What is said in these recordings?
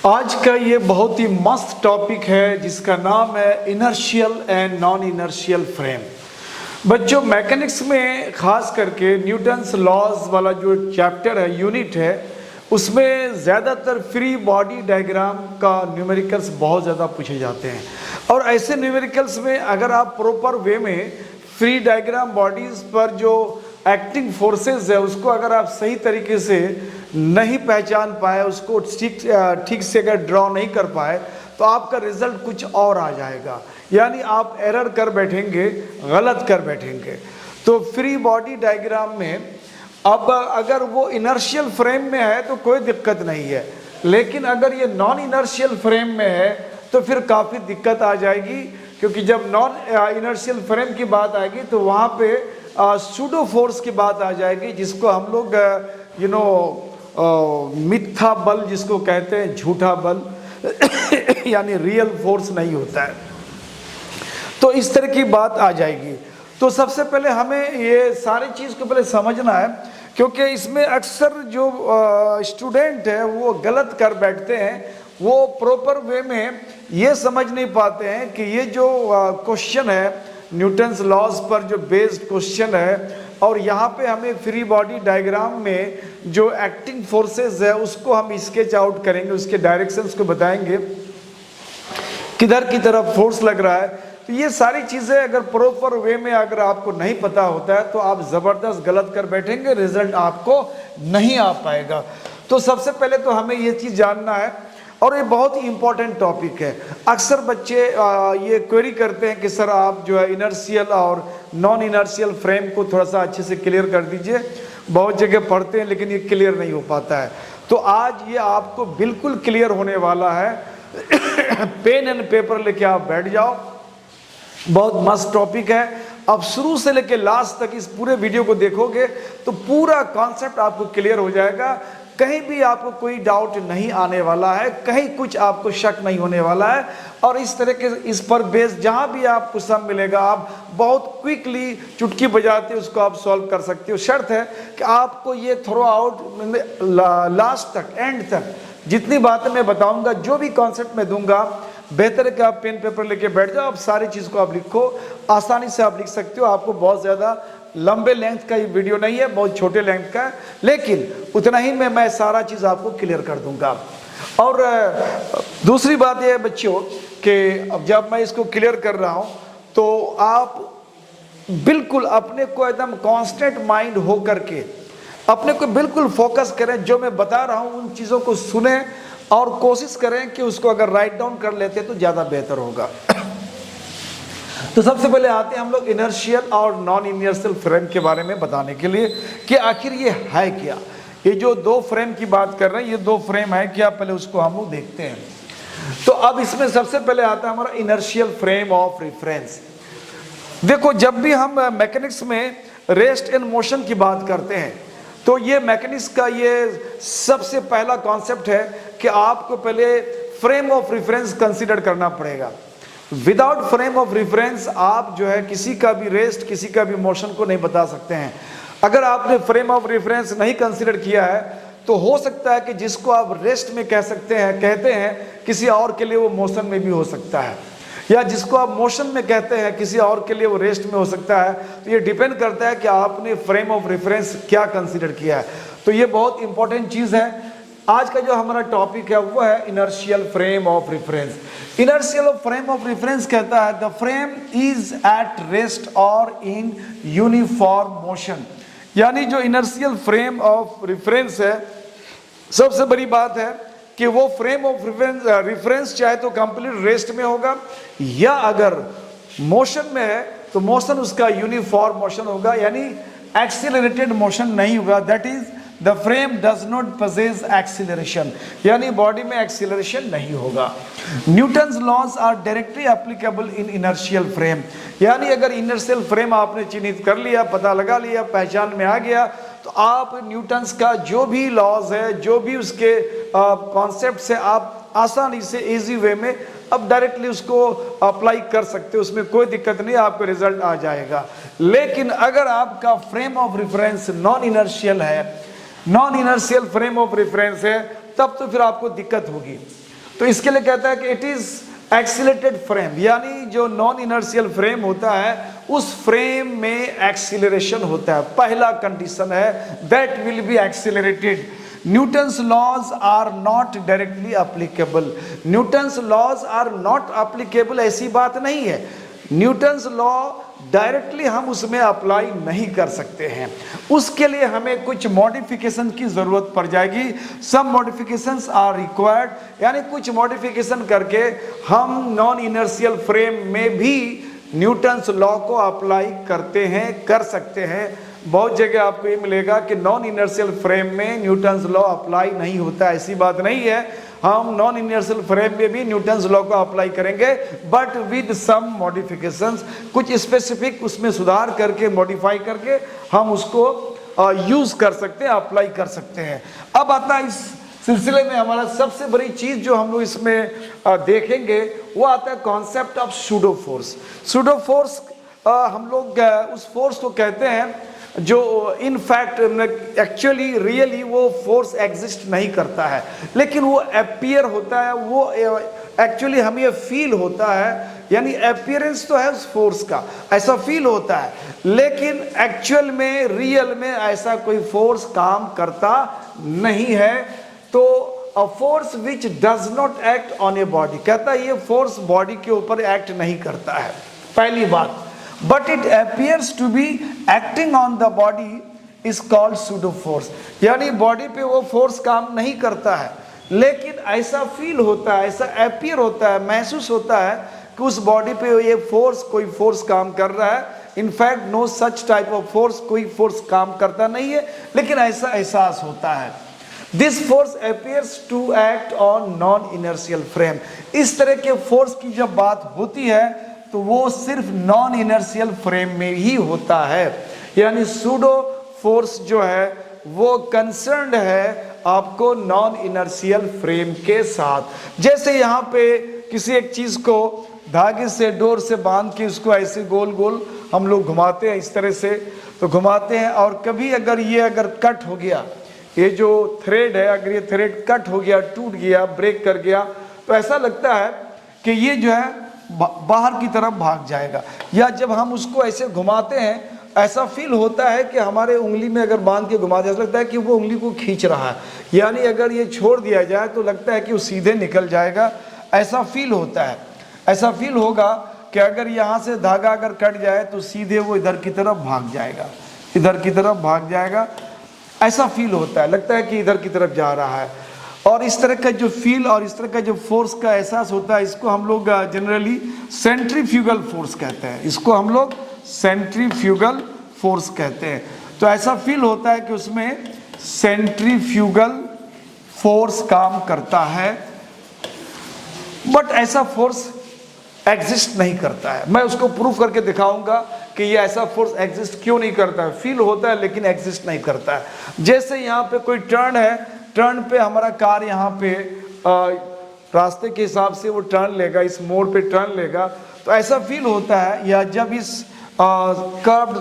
आज का ये बहुत ही मस्त टॉपिक है जिसका नाम है inertial and non inertial frame. बच्चों, मैकेनिक्स में खास करके न्यूटन्स लॉज वाला जो चैप्टर है, यूनिट है, उसमें ज़्यादातर फ्री बॉडी डायग्राम का न्यूमेरिकल्स बहुत ज़्यादा पूछे जाते हैं। और ऐसे न्यूमेरिकल्स में अगर आप प्रॉपर वे में फ्री डायग्राम बॉडीज़ पर जो एक्टिंग फोर्सेस है उसको अगर आप सही तरीके से नहीं पहचान पाए, उसको ठीक से अगर ड्रॉ नहीं कर पाए तो आपका रिजल्ट कुछ और आ जाएगा, यानी आप एरर कर बैठेंगे, गलत कर बैठेंगे। तो फ्री बॉडी डायग्राम में अब अगर वो इनर्शियल फ्रेम में है तो कोई दिक्कत नहीं है, लेकिन अगर ये नॉन इनर्शियल फ्रेम में है तो फिर काफ़ी दिक्कत आ जाएगी, क्योंकि जब नॉन इनर्शियल फ्रेम की बात आएगी तो वहाँ पे सूडो फोर्स की बात आ जाएगी, जिसको हम लोग मिथ्या बल जिसको कहते हैं, झूठा बल यानी रियल फोर्स नहीं होता है। तो इस तरह की बात आ जाएगी। तो सबसे पहले हमें ये सारी चीज़ को पहले समझना है, क्योंकि इसमें अक्सर जो स्टूडेंट है वो गलत कर बैठते हैं। वो प्रॉपर वे में ये समझ नहीं पाते हैं कि ये जो क्वेश्चन है न्यूटन्स लॉज पर जो बेस्ड क्वेश्चन है, और यहाँ पे हमें फ्री बॉडी डायग्राम में जो एक्टिंग फोर्सेस है उसको हम स्केच आउट करेंगे, उसके डायरेक्शंस को बताएंगे, किधर की तरफ फोर्स लग रहा है। तो ये सारी चीज़ें अगर प्रॉपर वे में अगर आपको नहीं पता होता है तो आप ज़बरदस्त गलत कर बैठेंगे, रिजल्ट आपको नहीं आ पाएगा। तो सबसे पहले तो हमें ये चीज़ जानना है, और ये बहुत ही इंपॉर्टेंट टॉपिक है। अक्सर बच्चे ये क्वेरी करते हैं कि सर आप जो है इनर्शियल और नॉन इनर्शियल फ्रेम को थोड़ा सा अच्छे से क्लियर कर दीजिए। बहुत जगह पढ़ते हैं लेकिन ये क्लियर नहीं हो पाता है। तो आज ये आपको बिल्कुल क्लियर होने वाला है। पेन एंड पेपर लेके आप बैठ जाओ, बहुत मस्त टॉपिक है। अब शुरू से लेके लास्ट तक इस पूरे वीडियो को देखोगे तो पूरा कॉन्सेप्ट आपको क्लियर हो जाएगा। कहीं भी आपको कोई डाउट नहीं आने वाला है, कहीं कुछ आपको शक नहीं होने वाला है। और इस तरह के इस पर बेस जहाँ भी आपको सब मिलेगा आप बहुत क्विकली चुटकी बजाते उसको आप सॉल्व कर सकते हो। शर्त है कि आपको ये थ्रो आउट लास्ट तक, एंड तक जितनी बातें मैं बताऊंगा, जो भी कॉन्सेप्ट मैं दूंगा, बेहतर है कि आप पेन पेपर लेके बैठ जाओ। आप सारी चीज़ को आप लिखो, आसानी से आप लिख सकते हो। आपको बहुत ज़्यादा लंबे लेंथ का ये वीडियो नहीं है, बहुत छोटे लेंथ का है, लेकिन उतना ही में मैं सारा चीज़ आपको क्लियर कर दूंगा। और दूसरी बात यह है बच्चों कि अब जब मैं इसको क्लियर कर रहा हूँ तो आप बिल्कुल अपने को एकदम कांस्टेंट माइंड हो करके अपने को बिल्कुल फोकस करें। जो मैं बता रहा हूँ उन चीज़ों को सुने और कोशिश करें कि उसको अगर राइट डाउन कर लेते तो ज़्यादा बेहतर होगा। तो सबसे पहले आते हैं हम लोग इनर्शियल और नॉन इनर्शियल फ्रेम के बारे में बताने के लिए कि आखिर ये है क्या। ये जो दो फ्रेम की बात कर रहे हैं, ये दो फ्रेम है क्या, पहले उसको हम लोग देखते हैं। तो अब इसमें सबसे पहले आता है हमारा इनर्शियल फ्रेम ऑफ रेफरेंस। देखो, जब भी हम मैकेनिक्स में रेस्ट एंड मोशन की बात करते हैं तो ये मैकेनिक्स का ये सबसे पहला कॉन्सेप्ट है कि आपको पहले फ्रेम ऑफ रेफरेंस कंसीडर करना पड़ेगा। विदाउट फ्रेम ऑफ रेफरेंस आप जो है किसी का भी रेस्ट, किसी का भी मोशन को नहीं बता सकते हैं। अगर आपने फ्रेम ऑफ रेफरेंस नहीं कंसीडर किया है तो हो सकता है कि जिसको आप रेस्ट में कहते हैं किसी और के लिए वो मोशन में भी हो सकता है, या जिसको आप मोशन में कहते हैं किसी और के लिए वो रेस्ट में हो सकता है। तो ये डिपेंड करता है कि आपने फ्रेम ऑफ रेफरेंस क्या कंसीडर किया है। तो ये बहुत इंपॉर्टेंट चीज़ है। आज का जो हमारा टॉपिक है वो है inertial frame of reference. Inertial frame of reference कहता है the frame is at rest और इन यूनिफॉर्म मोशन। यानी जो इनर्शियल फ्रेम ऑफ रेफरेंस है, सबसे बड़ी बात है कि वो फ्रेम ऑफ रेफरेंस चाहे तो कंप्लीट रेस्ट में होगा, या अगर मोशन में है तो मोशन उसका यूनिफॉर्म मोशन होगा, यानी एक्सीलरेटेड मोशन नहीं होगा। That is the frame does not possess acceleration, यानी बॉडी में एक्सीलरेशन नहीं होगा। Newton's laws are directly applicable in inertial frame, यानी अगर इनर्शियल फ्रेम आपने चिन्हित कर लिया, पता लगा लिया, पहचान में आ गया, तो आप न्यूटन्स का जो भी लॉज है, जो भी उसके कॉन्सेप्ट से आप आसानी से इजी वे में अब डायरेक्टली उसको अप्लाई कर सकते हो, उसमें कोई दिक्कत नहीं, आपको रिजल्ट आ जाएगा। लेकिन अगर आपका frame of reference non inertial है, non inertial frame of reference है, तब तो फिर आपको दिक्कत होगी। तो इसके लिए कहता है कि इट इज एक्सीलरेटेड फ्रेम, यानी जो नॉन इनर्शियल फ्रेम होता है उस फ्रेम में एक्सीलरेशन होता है। पहला कंडीशन है that will be accelerated. Newton's laws are not directly applicable. Newton's laws are not applicable ऐसी बात नहीं है। न्यूटन्स लॉ डायरेक्टली हम उसमें अप्लाई नहीं कर सकते हैं, उसके लिए हमें कुछ मॉडिफिकेशन की ज़रूरत पड़ जाएगी। सम मॉडिफिकेशंस आर रिक्वायर्ड, यानी कुछ मॉडिफिकेशन करके हम नॉन इनर्शियल फ्रेम में भी न्यूटन्स लॉ को अप्लाई करते हैं, कर सकते हैं। बहुत जगह आपको ये मिलेगा कि नॉन इनर्शियल फ्रेम में न्यूटन्स लॉ अप्लाई नहीं होता, ऐसी बात नहीं है। हम नॉन इनर्शियल फ्रेम में भी न्यूटन्स लॉ को अप्लाई करेंगे, बट विद सम मॉडिफिकेशंस, कुछ स्पेसिफिक उसमें सुधार करके, मॉडिफाई करके हम उसको यूज़ कर सकते हैं, अप्लाई कर सकते हैं। अब आता है इस सिलसिले में हमारा सबसे बड़ी चीज़ जो हम लोग इसमें देखेंगे वो आता है concept of pseudo force. Pseudo force हम लोग उस फोर्स को कहते हैं जो इन फैक्ट एक्चुअली रियली वो फोर्स एग्जिस्ट नहीं करता है, लेकिन वो अपीयर होता है, वो एक्चुअली हमें फील होता है, यानी अपीयरेंस तो है उस फोर्स का, ऐसा फील होता है, लेकिन एक्चुअल में रियल में ऐसा कोई फोर्स काम करता नहीं है। तो a force which does not act on a body, कहता है ये फोर्स बॉडी के ऊपर एक्ट नहीं करता है, पहली बात। But it appears to be acting on the body is called pseudo force, यानी बॉडी पे वो फोर्स काम नहीं करता है, लेकिन ऐसा फील होता है, ऐसा अपीयर होता है, महसूस होता है कि उस बॉडी पे ये फोर्स, कोई फोर्स काम कर रहा है। In fact no such type of force, कोई फोर्स काम करता नहीं है, लेकिन ऐसा एहसास होता है। This force appears to act on non inertial frame. इस तरह के फोर्स की जब बात होती है तो वो सिर्फ नॉन इनर्शियल फ्रेम में ही होता है, यानी सूडो फोर्स जो है वो कंसर्न्ड है आपको नॉन इनर्शियल फ्रेम के साथ। जैसे यहाँ पे किसी एक चीज़ को धागे से, डोर से बांध के उसको ऐसे गोल गोल हम लोग घुमाते हैं, इस तरह से तो घुमाते हैं, और कभी अगर ये अगर कट हो गया, ये जो थ्रेड है अगर ये थ्रेड कट हो गया, टूट गया, ब्रेक कर गया, तो ऐसा लगता है कि ये जो है बाहर की तरफ भाग जाएगा। या जब हम उसको ऐसे घुमाते हैं ऐसा फील होता है कि हमारे उंगली में अगर बांध के घुमाते ऐसा लगता है कि वो उंगली को खींच रहा है, यानी अगर ये छोड़ दिया जाए तो लगता है कि वो सीधे निकल जाएगा, ऐसा फील होता है। ऐसा फील होगा कि अगर यहाँ से धागा अगर कट जाए तो सीधे वो इधर की तरफ भाग जाएगा, इधर की तरफ भाग जाएगा, ऐसा फील होता है, लगता है कि इधर की तरफ जा रहा है। और इस तरह का जो फील और इस तरह का जो फोर्स का एहसास होता है, इसको हम लोग जनरली सेंट्रीफ्यूगल फोर्स कहते हैं, इसको हम लोग सेंट्रीफ्यूगल फोर्स कहते हैं। तो ऐसा फील होता है कि उसमें सेंट्रीफ्यूगल फोर्स काम करता है, बट ऐसा फोर्स एग्जिस्ट नहीं करता है। मैं उसको प्रूफ करके दिखाऊंगा कि ये ऐसा फोर्स एग्जिस्ट क्यों नहीं करता है। फील होता है लेकिन एग्जिस्ट नहीं करता है। जैसे यहाँ पे कोई टर्न है, टर्न पे हमारा कार यहाँ पे रास्ते के हिसाब से वो टर्न लेगा, इस मोड़ पे टर्न लेगा, तो ऐसा फील होता है। या जब इस कर्व्ड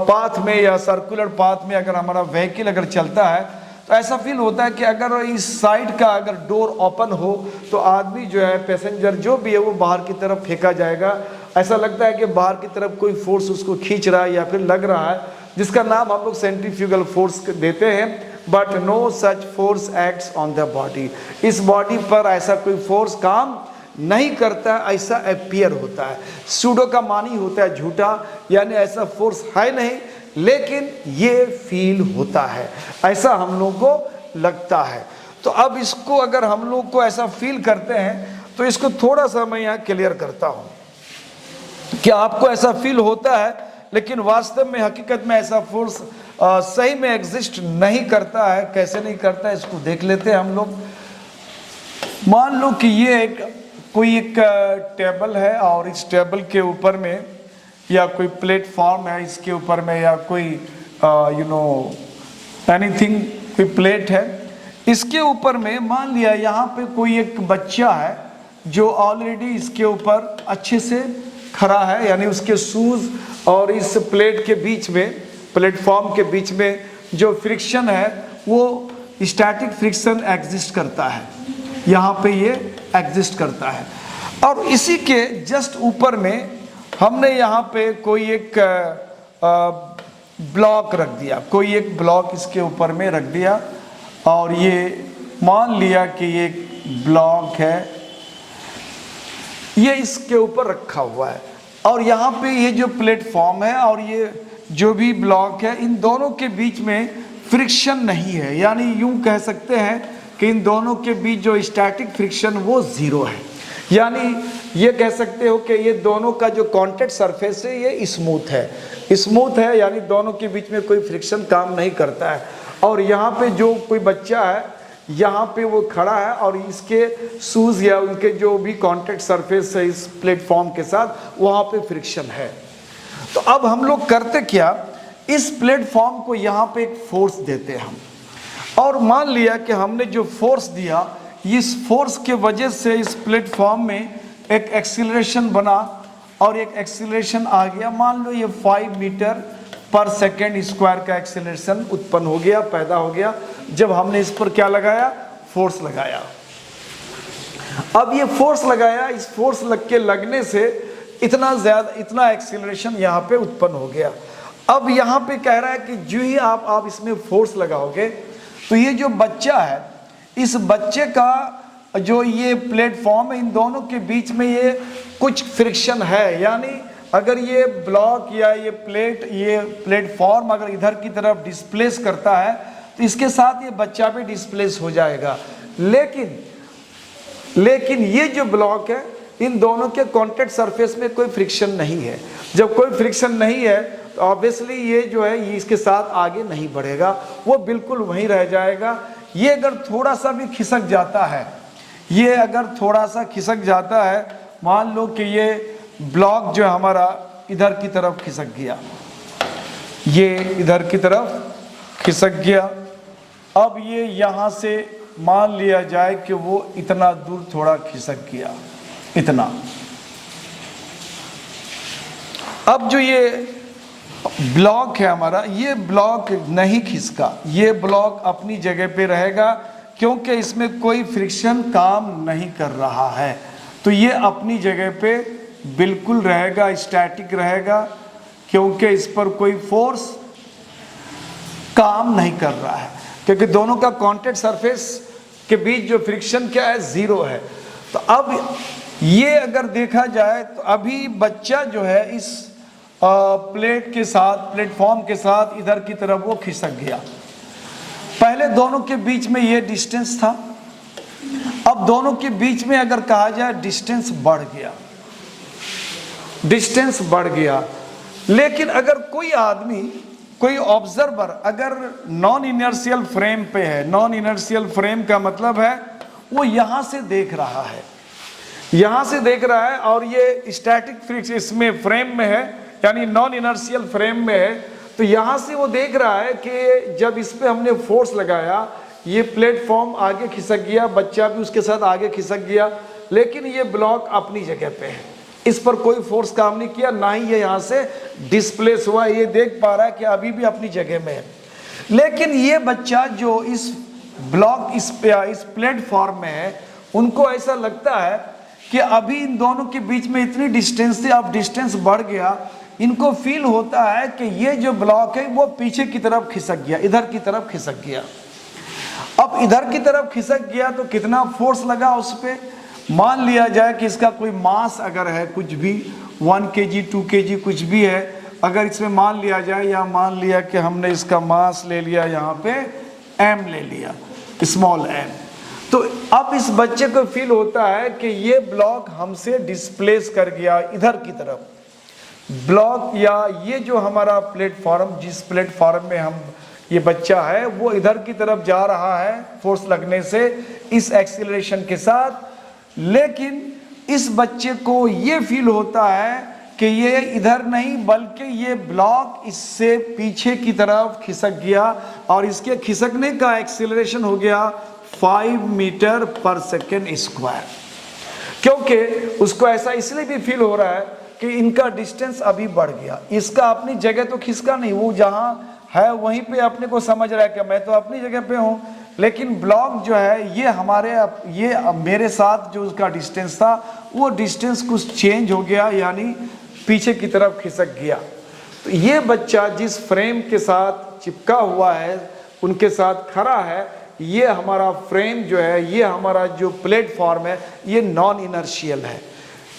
पाथ में या सर्कुलर पाथ में अगर हमारा व्हीकल अगर चलता है तो ऐसा फील होता है कि अगर इस साइड का अगर डोर ओपन हो तो आदमी जो है, पैसेंजर जो भी है, वो बाहर की तरफ फेंका जाएगा। ऐसा लगता है कि बाहर की तरफ कोई फोर्स उसको खींच रहा है या फिर लग रहा है, जिसका नाम हम लोग सेंट्रीफ्यूगल फोर्स देते हैं। But no such force acts on the body, इस बॉडी पर ऐसा कोई फोर्स काम नहीं करता, ऐसा अपीयर होता है। सूडो का मानी होता है झूठा, यानी ऐसा फोर्स है नहीं लेकिन ये फील होता है, ऐसा हम लोग को लगता है। तो अब इसको अगर हम लोग को ऐसा फील करते हैं तो इसको थोड़ा सा मैं यहाँ क्लियर करता हूँ कि आपको ऐसा फील होता है लेकिन वास्तव में हकीकत में ऐसा फोर्स सही में एग्जिस्ट नहीं करता है। कैसे नहीं करता है इसको देख लेते हैं हम लोग। मान लो कि ये कोई एक टेबल है और इस टेबल के ऊपर में या कोई प्लेटफॉर्म है, इसके ऊपर में या कोई एनीथिंग, कोई प्लेट है, इसके ऊपर में मान लिया यहाँ पे कोई एक बच्चा है जो ऑलरेडी इसके ऊपर अच्छे से खड़ा है, यानी उसके शूज़ और इस प्लेट के बीच में, प्लेटफॉर्म के बीच में जो फ्रिक्शन है वो स्टैटिक फ्रिक्शन एग्जिस्ट करता है। यहाँ पे ये एग्जिस्ट करता है। और इसी के जस्ट ऊपर में हमने यहाँ पे कोई एक ब्लॉक रख दिया, कोई एक ब्लॉक इसके ऊपर में रख दिया, और ये मान लिया कि ये ब्लॉक है, ये इसके ऊपर रखा हुआ है, और यहाँ पे ये जो प्लेटफॉर्म है और ये जो भी ब्लॉक है, इन दोनों के बीच में फ्रिक्शन नहीं है। यानी यूं कह सकते हैं कि इन दोनों के बीच जो स्टैटिक फ्रिक्शन वो ज़ीरो है। यानी ये कह सकते हो कि ये दोनों का जो कॉन्टैक्ट सरफेस है ये स्मूथ है, यानी दोनों के बीच में कोई फ्रिक्शन काम नहीं करता है। और यहाँ पे जो कोई बच्चा है यहाँ पे वो खड़ा है और इसके शूज़ या उनके जो भी कॉन्टैक्ट सरफेस है इस प्लेटफॉर्म के साथ, वहाँ पे फ्रिक्शन है। तो अब हम लोग करते क्या, इस प्लेटफॉर्म को यहाँ पे एक फोर्स देते हैं हम, और मान लिया कि हमने जो फोर्स दिया, इस फोर्स के वजह से इस प्लेटफॉर्म में एक एक्सीलरेशन बना, और एक एक्सीलरेशन आ गया, मान लो ये 5 मीटर पर सेकेंड स्क्वायर का एक्सीलरेशन उत्पन्न हो गया, पैदा हो गया, जब हमने इस पर क्या लगाया, फोर्स लगाया। अब ये फोर्स लगाया, इस फोर्स लगने से इतना एक्सीलरेशन यहाँ पे उत्पन्न हो गया। अब यहाँ पे कह रहा है कि जो ही आप इसमें फोर्स लगाओगे तो ये जो बच्चा है, इस बच्चे का जो ये प्लेटफॉर्म है, इन दोनों के बीच में ये कुछ फ्रिक्शन है। यानी अगर ये ब्लॉक या ये प्लेटफॉर्म अगर इधर की तरफ डिस्प्लेस करता है तो इसके साथ ये बच्चा भी डिस्प्लेस हो जाएगा। लेकिन ये जो ब्लॉक है, इन दोनों के कॉन्टैक्ट सरफेस में कोई फ्रिक्शन नहीं है। जब कोई फ्रिक्शन नहीं है तो ऑब्वियसली ये जो है ये इसके साथ आगे नहीं बढ़ेगा, वो बिल्कुल वहीं रह जाएगा। ये अगर थोड़ा सा भी खिसक जाता है, ये अगर थोड़ा सा खिसक जाता है, मान लो कि ये ब्लॉक जो हमारा इधर की तरफ खिसक गया, ये इधर की तरफ खिसक गया, अब ये यहाँ से मान लिया जाए कि वो इतना दूर थोड़ा खिसक गया, इतना। अब जो ये ब्लॉक है हमारा, ये ब्लॉक नहीं खिसका, ये ब्लॉक अपनी जगह पे रहेगा, क्योंकि इसमें कोई फ्रिक्शन काम नहीं कर रहा है। तो ये अपनी जगह पे बिल्कुल रहेगा, स्टैटिक रहेगा, क्योंकि इस पर कोई फोर्स काम नहीं कर रहा है, क्योंकि दोनों का कॉन्टैक्ट सरफेस के बीच जो फ्रिक्शन क्या है, ज़ीरो है। तो अब ये अगर देखा जाए तो अभी बच्चा जो है इस प्लेटफॉर्म के साथ इधर की तरफ वो खिसक गया। पहले दोनों के बीच में ये डिस्टेंस था, अब दोनों के बीच में अगर कहा जाए डिस्टेंस बढ़ गया। लेकिन अगर कोई आदमी, कोई ऑब्जर्वर अगर नॉन इनर्शियल फ्रेम पे है, नॉन इनर्शियल फ्रेम का मतलब है वो यहाँ से देख रहा है, और ये स्टैटिक फ्रिक्शन इसमें फ्रेम में है, यानी नॉन इनर्शियल फ्रेम में है, तो यहाँ से वो देख रहा है कि जब इस पे हमने फोर्स लगाया, ये प्लेटफॉर्म आगे खिसक गया, बच्चा भी उसके साथ आगे खिसक गया, लेकिन ये ब्लॉक अपनी जगह पे है, इस पर कोई फोर्स काम नहीं किया, ना ही ये यहाँ से डिस्प्लेस हुआ, ये देख पा रहा है कि अभी भी अपनी जगह में है। लेकिन ये बच्चा जो इस ब्लॉक इस प्लेटफॉर्म में है, उनको ऐसा लगता है कि अभी इन दोनों के बीच में इतनी डिस्टेंस थी, अब डिस्टेंस बढ़ गया। इनको फील होता है कि ये जो ब्लॉक है वो पीछे की तरफ खिसक गया, इधर की तरफ खिसक गया। अब इधर की तरफ खिसक गया तो कितना फोर्स लगा उस पर, मान लिया जाए कि इसका कोई मास अगर है, कुछ भी 1 kg 2 kg कुछ भी है, अगर इसमें मान लिया जाए, या मान लिया कि हमने इसका मास ले लिया, यहाँ पे m ले लिया, स्मॉल m, तो अब इस बच्चे को फील होता है कि ये ब्लॉक हमसे डिस्प्लेस कर गया इधर की तरफ। ब्लॉक या ये जो हमारा प्लेटफॉर्म, जिस प्लेटफॉर्म में हम ये बच्चा है, वो इधर की तरफ जा रहा है फोर्स लगने से इस एक्सीलरेशन के साथ। लेकिन इस बच्चे को ये फील होता है कि ये इधर नहीं बल्कि ये ब्लॉक इससे पीछे की तरफ खिसक गया, और इसके खिसकने का एक्सीलरेशन हो गया 5 मीटर पर सेकेंड स्क्वायर। क्योंकि उसको ऐसा इसलिए भी फील हो रहा है कि इनका डिस्टेंस अभी बढ़ गया, इसका अपनी जगह तो खिसका नहीं, वो जहाँ है वहीं पे अपने को समझ रहा है कि मैं तो अपनी जगह पे हूँ, लेकिन ब्लॉक जो है ये मेरे साथ जो उसका डिस्टेंस था वो डिस्टेंस कुछ चेंज हो गया, यानी पीछे की तरफ खिसक गया। तो ये बच्चा जिस फ्रेम के साथ चिपका हुआ है, उनके साथ खड़ा है, ये हमारा फ्रेम जो है, ये हमारा जो प्लेटफॉर्म है, ये नॉन इनर्शियल है।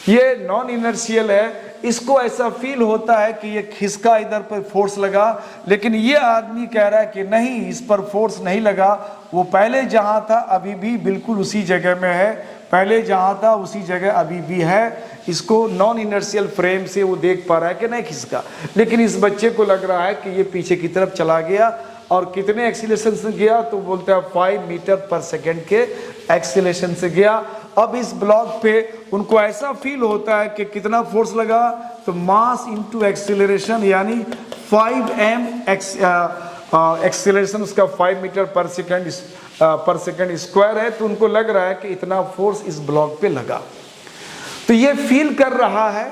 ये नॉन इनर्शियल है। इसको ऐसा फील होता है कि ये खिसका, इधर पर फोर्स लगा, लेकिन ये आदमी कह रहा है कि नहीं, इस पर फोर्स नहीं लगा, वो पहले जहां था अभी भी बिल्कुल उसी जगह में है, पहले जहां था उसी जगह अभी भी है। इसको नॉन इनर्शियल फ्रेम से वो देख पा रहा है कि नहीं खिसका, लेकिन इस बच्चे को लग रहा है कि ये पीछे की तरफ चला गया। और कितने एक्सीलरेशन से गया, तो बोलता है 5 मीटर पर सेकेंड के एक्सीलरेशन से गया। अब इस ब्लॉक पे उनको ऐसा फील होता है कि कितना फोर्स लगा, तो मास इनटू एक्सीलरेशन, यानी 5m एक्सीलरेशन उसका 5 मीटर पर सेकेंड स्क्वायर है। तो उनको लग रहा है कि इतना फोर्स इस ब्लॉक पे लगा। तो ये फील कर रहा है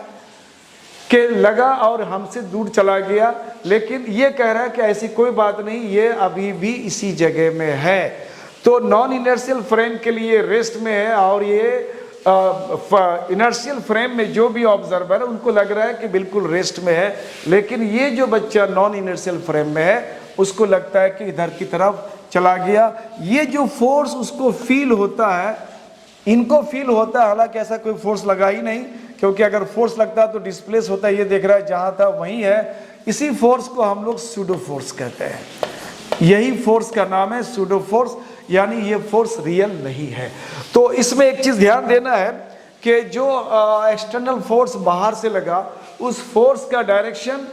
कि लगा और हमसे दूर चला गया, लेकिन ये कह रहा है कि ऐसी कोई बात नहीं, ये अभी भी इसी जगह में है। तो नॉन इनर्शियल फ्रेम के लिए रेस्ट में है, और ये इनर्शियल फ्रेम में जो भी ऑब्जर्वर है उनको लग रहा है कि बिल्कुल रेस्ट में है। लेकिन ये जो बच्चा नॉन इनर्शियल फ्रेम में है, उसको लगता है कि इधर की तरफ चला गया। ये जो फोर्स उसको फील होता है, इनको फील होता है, हालांकि ऐसा कोई फोर्स लगा ही नहीं, क्योंकि अगर फोर्स लगता तो डिस्प्लेस होता। ये देख रहा है जहां था वहीं है। इसी फोर्स को हम लोग सूडो फोर्स कहते हैं। यही फोर्स का नाम है सूडो फोर्स, यानी ये फोर्स रियल नहीं है। तो इसमें एक चीज ध्यान देना है कि जो एक्सटर्नल फोर्स बाहर से लगा, उस फोर्स का डायरेक्शन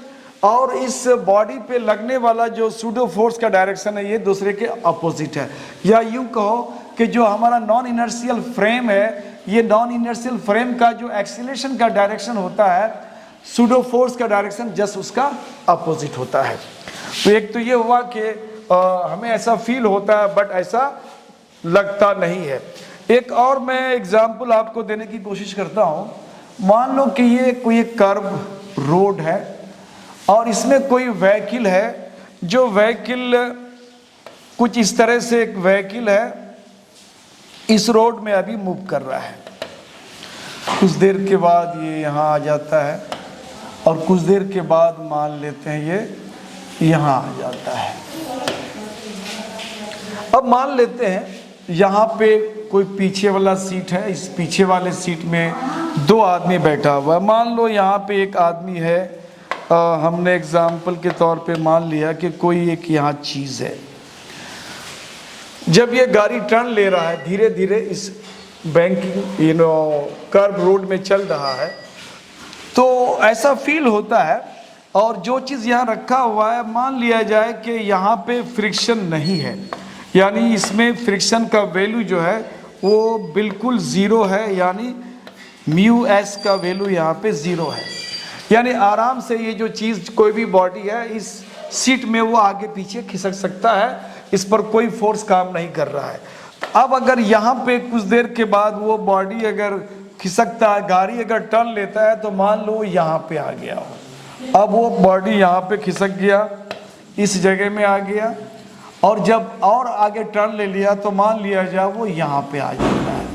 और इस बॉडी पे लगने वाला जो सूडो फोर्स का डायरेक्शन है, ये दूसरे के अपोजिट है। या यूं कहो कि जो हमारा नॉन इनर्शियल फ्रेम है, ये नॉन इनर्शियल फ्रेम का जो एक्सीलरेशन का डायरेक्शन होता है, सूडो फोर्स का डायरेक्शन जस्ट उसका अपोजिट होता है। तो एक तो ये हुआ कि हमें ऐसा फील होता है, बट ऐसा लगता नहीं है। एक और मैं एग्जांपल आपको देने की कोशिश करता हूं। मान लो कि ये कोई कर्व रोड है और इसमें कोई व्हीकल है, जो व्हीकल कुछ इस तरह से एक व्हीकल है, इस रोड में अभी मूव कर रहा है। कुछ देर के बाद ये यहाँ आ जाता है, और कुछ देर के बाद मान लेते हैं ये यहाँ आ जाता है। अब मान लेते हैं यहाँ पे कोई पीछे वाला सीट है, इस पीछे वाले सीट में 2 आदमी बैठा हुआ है। मान लो यहाँ पे एक आदमी है, हमने एग्जाम्पल के तौर पे मान लिया कि कोई एक यहाँ चीज़ है। जब ये गाड़ी टर्न ले रहा है, धीरे धीरे इस बैंकिंग कर्व रोड में चल रहा है, तो ऐसा फील होता है। और जो चीज़ यहाँ रखा हुआ है, मान लिया जाए कि यहाँ पे फ्रिक्शन नहीं है, यानी इसमें फ्रिक्शन का वैल्यू जो है वो बिल्कुल ज़ीरो है, यानी म्यू एस का वैल्यू यहाँ पे ज़ीरो है। यानी आराम से ये जो चीज़, कोई भी बॉडी है, इस सीट में वो आगे पीछे खिसक सकता है, इस पर कोई फोर्स काम नहीं कर रहा है। अब अगर यहाँ पे कुछ देर के बाद वो बॉडी अगर खिसकता है, गाड़ी अगर टर्न लेता है, तो मान लो यहाँ पे आ गया हो। अब वो बॉडी यहाँ पे खिसक गया, इस जगह में आ गया, और जब और आगे टर्न ले लिया तो मान लिया जाए वो यहाँ पे आ जाता है।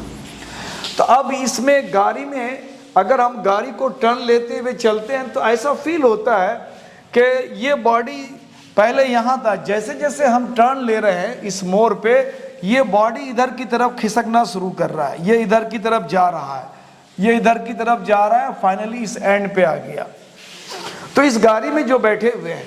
तो अब इसमें गाड़ी में अगर हम गाड़ी को टर्न लेते हुए चलते हैं, तो ऐसा फील होता है कि ये बॉडी पहले यहाँ था, जैसे जैसे हम टर्न ले रहे हैं इस मोड़ पे, ये बॉडी इधर की तरफ खिसकना शुरू कर रहा है, ये इधर की तरफ जा रहा है, ये इधर की तरफ जा रहा है, फाइनली इस एंड पे आ गया। तो इस गाड़ी में जो बैठे हुए हैं,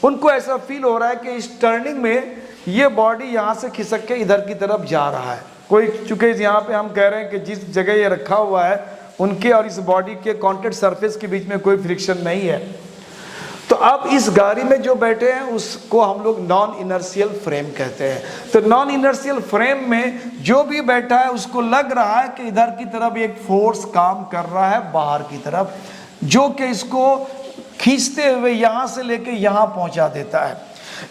उनको ऐसा फील हो रहा है कि इस टर्निंग में ये बॉडी यहाँ से खिसक के इधर की तरफ जा रहा है। कोई, चूंकि यहाँ पे हम कह रहे हैं कि जिस जगह ये रखा हुआ है, उनके और इस बॉडी के कॉन्टैक्ट सरफेस के बीच में कोई फ्रिक्शन नहीं है। तो अब इस गाड़ी में जो बैठे हैं उसको हम लोग नॉन इनर्शियल फ्रेम कहते हैं। तो नॉन इनर्शियल फ्रेम में जो भी बैठा है उसको लग रहा है कि इधर की तरफ एक फोर्स काम कर रहा है बाहर की तरफ, जो कि इसको खींचते हुए यहाँ से लेके यहाँ पहुँचा देता है।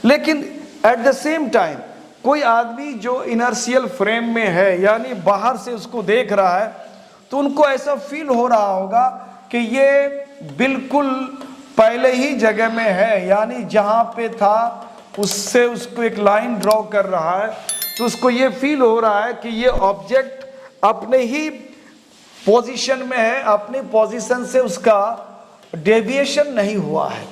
लेकिन एट द सेम टाइम कोई आदमी जो इनर्शियल फ्रेम में है, यानी बाहर से उसको देख रहा है, तो उनको ऐसा फील हो रहा होगा कि ये बिल्कुल पहले ही जगह में है, यानी जहाँ पे था उससे उसको एक लाइन ड्रॉ कर रहा है, तो उसको ये फील हो रहा है कि ये ऑब्जेक्ट अपने ही पोजीशन में है, अपनी पोजीशन से उसका डेविएशन नहीं हुआ है।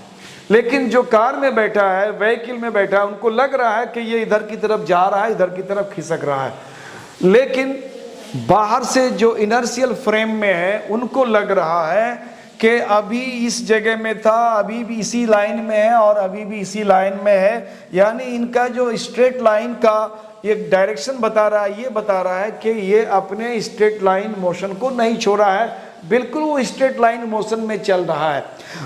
लेकिन जो कार में बैठा है, व्हीकल में बैठा है, उनको लग रहा है कि ये इधर की तरफ जा रहा है, इधर की तरफ खिसक रहा है। लेकिन बाहर से जो इनर्शियल फ्रेम में है उनको लग रहा है कि अभी इस जगह में था, अभी भी इसी लाइन में है और अभी भी इसी लाइन में है। यानी इनका जो स्ट्रेट लाइन का एक डायरेक्शन बता रहा है, ये बता रहा है कि ये अपने स्ट्रेट लाइन मोशन को नहीं छोड़ा है, बिल्कुल वो स्ट्रेट लाइन मोशन में चल रहा है।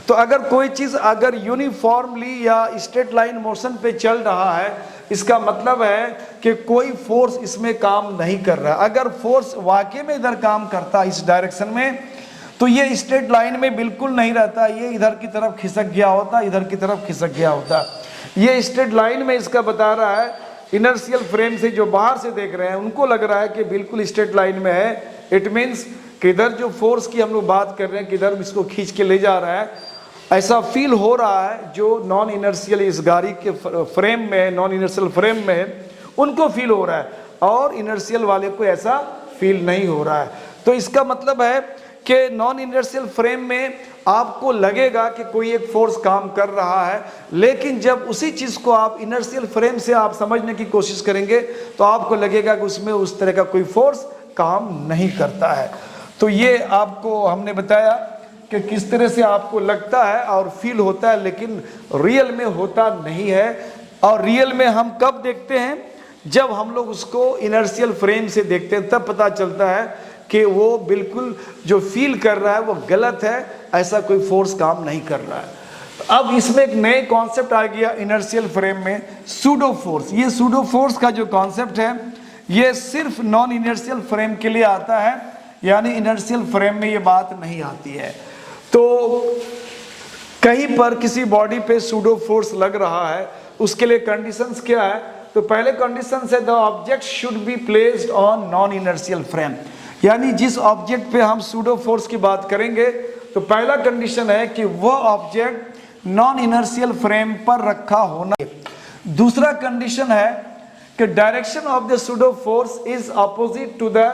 तो अगर कोई चीज़ अगर यूनिफॉर्मली या स्ट्रेट लाइन मोशन पे चल रहा है, इसका मतलब है कि कोई फोर्स इसमें काम नहीं कर रहा। अगर फोर्स वाकई में इधर काम करता इस डायरेक्शन में, तो ये स्ट्रेट लाइन में बिल्कुल नहीं रहता, ये इधर की तरफ खिसक गया होता, इधर की तरफ खिसक गया होता। ये स्ट्रेट लाइन में इसका बता रहा है, इनर्शियल फ्रेम से जो बाहर से देख रहे हैं उनको लग रहा है कि बिल्कुल स्ट्रेट लाइन में है। इट मीन्स कि इधर जो फोर्स की हम लोग बात कर रहे हैं कि इधर इसको खींच के ले जा रहा है, ऐसा फील हो रहा है जो नॉन इनर्शियल इस गाड़ी के फ्रेम में, नॉन इनर्शियल फ्रेम में उनको फील हो रहा है, और इनर्शियल वाले को ऐसा फील नहीं हो रहा है। तो इसका मतलब है कि नॉन इनर्शियल फ्रेम में आपको लगेगा कि कोई एक फोर्स काम कर रहा है, लेकिन जब उसी चीज़ को आप इनर्शियल फ्रेम से आप समझने की कोशिश करेंगे तो आपको लगेगा कि उसमें उस तरह का कोई फोर्स काम नहीं करता है। तो ये आपको हमने बताया कि किस तरह से आपको लगता है और फील होता है, लेकिन रियल में होता नहीं है। और रियल में हम कब देखते हैं? जब हम लोग उसको इनर्शियल फ्रेम से देखते हैं, तब पता चलता है कि वो बिल्कुल जो फील कर रहा है वो गलत है, ऐसा कोई फोर्स काम नहीं कर रहा है। अब इसमें एक नए कॉन्सेप्ट आ गया इनर्शियल फ्रेम में, सूडो फोर्स। ये सूडो फोर्स का जो कॉन्सेप्ट है ये सिर्फ नॉन इनर्शियल फ्रेम के लिए आता है, यानी इनर्शियल फ्रेम में ये बात नहीं आती है। तो कहीं पर किसी बॉडी पे सूडो फोर्स लग रहा है, उसके लिए कंडीशंस क्या है? तो पहले कंडीशन है the object should be placed on non inertial frame, यानी जिस ऑब्जेक्ट पे हम सूडो फोर्स की बात करेंगे तो पहला कंडीशन है कि वह ऑब्जेक्ट नॉन इनर्शियल फ्रेम पर रखा होना। दूसरा कंडीशन है कि direction of the pseudo force is opposite to the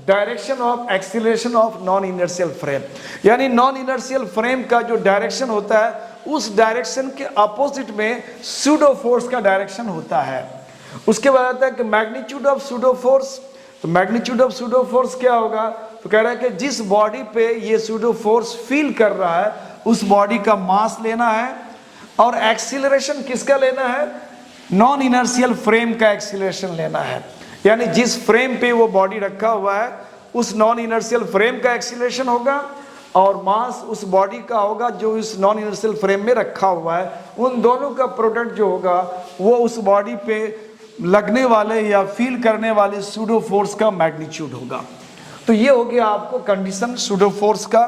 direction of acceleration of non inertial frame, यानी नॉन इनर्शियल फ्रेम का जो डायरेक्शन होता है उस डायरेक्शन के अपोजिट में सूडो फोर्स का डायरेक्शन होता है। उसके बाद आता है कि मैग्नीट्यूड ऑफ सूडो फोर्स। तो मैग्नीट्यूड ऑफ सूडो फोर्स क्या होगा? तो कह रहा है कि जिस बॉडी पे ये सूडो फोर्स फील कर रहा है उस बॉडी का मास लेना है, और एक्सीलरेशन किसका लेना है? नॉन इनर्शियल फ्रेम का एक्सीलरेशन लेना है, यानी जिस फ्रेम पे वो बॉडी रखा हुआ है उस नॉन इनर्शियल फ्रेम का एक्सीलरेशन होगा, और मास उस बॉडी का होगा जो इस नॉन इनर्शियल फ्रेम में रखा हुआ है। उन दोनों का प्रोडक्ट जो होगा वो उस बॉडी पे लगने वाले या फील करने वाले सूडो फोर्स का मैग्नीट्यूड होगा। तो ये हो गया आपको कंडीशन सूडो फोर्स का।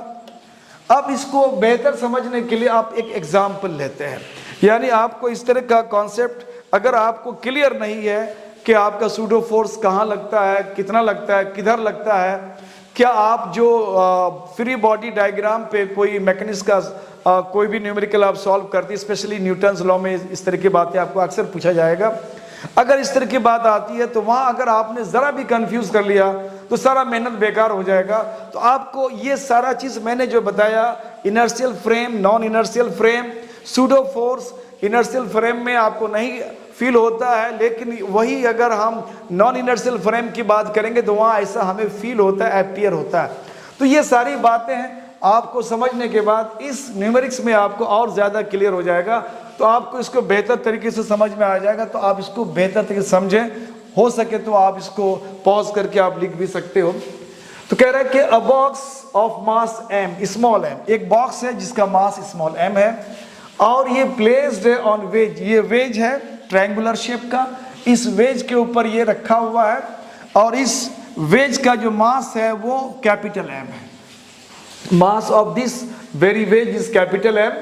अब इसको बेहतर समझने के लिए आप एक एग्जाम्पल लेते हैं, यानी आपको इस तरह का कॉन्सेप्ट अगर आपको क्लियर नहीं है कि आपका सूडो फोर्स कहाँ लगता है, कितना लगता है, किधर लगता है, क्या आप जो फ्री बॉडी डायग्राम पे कोई मैकेनिक्स का कोई भी न्यूमेरिकल आप सॉल्व करते, स्पेशली न्यूटन्स लॉ में इस तरह की बातें आपको अक्सर पूछा जाएगा। अगर इस तरह की बात आती है तो वहाँ अगर आपने ज़रा भी कंफ्यूज कर लिया तो सारा मेहनत बेकार हो जाएगा। तो आपको ये सारा चीज़ मैंने जो बताया, inertial frame, non inertial frame, pseudo force, inertial frame में आपको नहीं फील होता है, लेकिन वही अगर हम नॉन इनर्शियल फ्रेम की बात करेंगे तो वहाँ ऐसा हमें फील होता है, अपीयर होता है। तो ये सारी बातें आपको समझने के बाद इस न्यूमेरिक्स में आपको और ज़्यादा क्लियर हो जाएगा, तो आपको इसको बेहतर तरीके से समझ में आ जाएगा। तो आप इसको बेहतर तरीके से समझें, हो सके तो आप इसको पॉज करके आप लिख भी सकते हो। तो कह रहा है कि अ box of mass m, small m, एक बॉक्स है जिसका मास स्मॉल m है और ये प्लेस्ड है ऑन वेज, ये वेज है ट्रायंगुलर शेप का, इस वेज के ऊपर ये रखा हुआ है और इस वेज का जो मास है वो कैपिटल M है। Mass of this very wedge is capital M,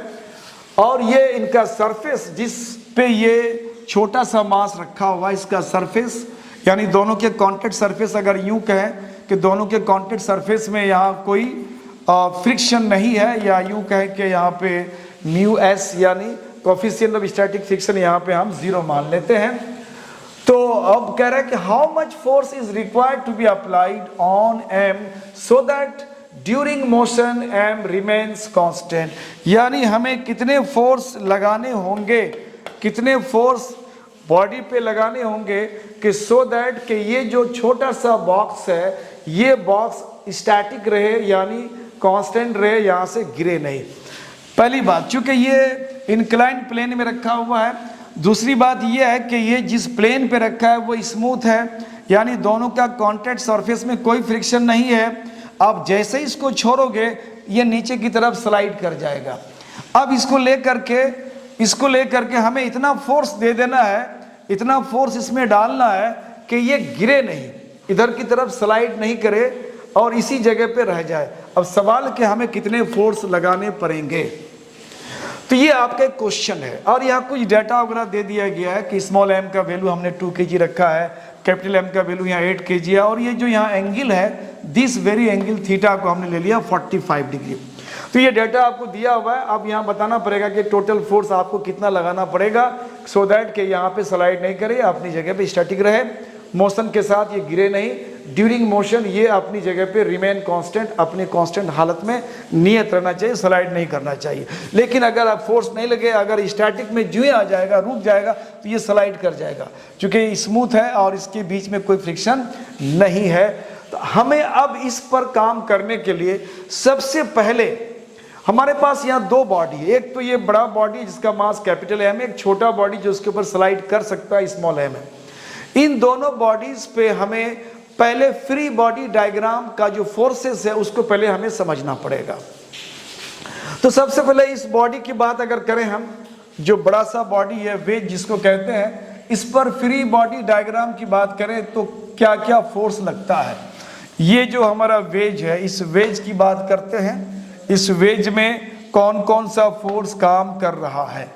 और ये इनका सरफेस जिस पे ये छोटा सा मास रखा हुआ है, इसका सरफेस यानी दोनों के कॉन्टैक्ट सरफेस, अगर यूं कहें कि दोनों के कॉन्टैक्ट सरफेस में यहाँ कोई फ्रिक्शन नहीं है, या यूं कहें कि यहाँ पे म्यू एस यानी कोफिशिएंट ऑफ स्टैटिक फ्रिक्शन यहाँ पे हम 0 मान लेते हैं। तो अब कह रहा है कि how much force is required to be applied on M so that during motion M remains constant, यानी हमें कितने फोर्स लगाने होंगे, कितने फोर्स बॉडी पे लगाने होंगे कि सो दैट कि ये जो छोटा सा बॉक्स है ये बॉक्स स्टैटिक रहे, यानी कांस्टेंट रहे, यहाँ से गिरे नहीं। पहली बात, चूंकि ये इंक्लाइन प्लेन में रखा हुआ है। दूसरी बात ये है कि ये जिस प्लेन पे रखा है वो स्मूथ है, यानी दोनों का कॉन्टैक्ट सरफेस में कोई फ्रिक्शन नहीं है। आप जैसे ही इसको छोड़ोगे ये नीचे की तरफ स्लाइड कर जाएगा। अब इसको लेकर के हमें इतना फोर्स दे देना है, इतना फोर्स इसमें डालना है कि ये गिरे नहीं, इधर की तरफ स्लाइड नहीं करे और इसी जगह पे रह जाए। अब सवाल कि हमें कितने फोर्स लगाने पड़ेंगे, तो ये आपका एक क्वेश्चन है। और यहाँ कुछ डाटा वगैरह दे दिया गया है कि स्मॉल एम का वैल्यू हमने 2 kg रखा है, कैपिटल एम का वैल्यू यहाँ 8 kg है, और ये जो यहाँ एंगल है दिस वेरी एंगल थीटा को हमने ले लिया 45 डिग्री। तो ये डाटा आपको दिया हुआ है। अब यहाँ बताना पड़ेगा कि टोटल फोर्स आपको कितना लगाना पड़ेगा सो दैट कि यहाँ पे स्लाइड नहीं करे, अपनी जगह पे स्टैटिक रहे, मोशन के साथ ये गिरे नहीं, ड्यूरिंग मोशन ये अपनी जगह पे रिमेन कांस्टेंट, अपनी कांस्टेंट हालत में नियत रहना चाहिए, स्लाइड नहीं करना चाहिए। लेकिन अगर आप फोर्स नहीं लगे, अगर स्टैटिक में जो आ जाएगा, रुक जाएगा, तो ये स्लाइड कर जाएगा, क्योंकि स्मूथ है और इसके बीच में कोई फ्रिक्शन नहीं है। तो हमें अब इस पर काम करने के लिए सबसे पहले हमारे पास यहाँ 2 बॉडी है। एक तो ये बड़ा बॉडी जिसका मास कैपिटल एम, एक छोटा बॉडी जो उसके ऊपर स्लाइड कर सकता है, स्मॉल एम है। इन दोनों बॉडीज पे हमें पहले फ्री बॉडी डायग्राम का जो फोर्सेस है उसको पहले हमें समझना पड़ेगा। तो सबसे पहले इस बॉडी की बात अगर करें हम, जो बड़ा सा बॉडी है वेज जिसको कहते हैं, इस पर फ्री बॉडी डायग्राम की बात करें तो क्या क्या फोर्स लगता है। ये जो हमारा वेज है, इस वेज की बात करते हैं, इस वेज में कौन कौन सा फोर्स काम कर रहा है।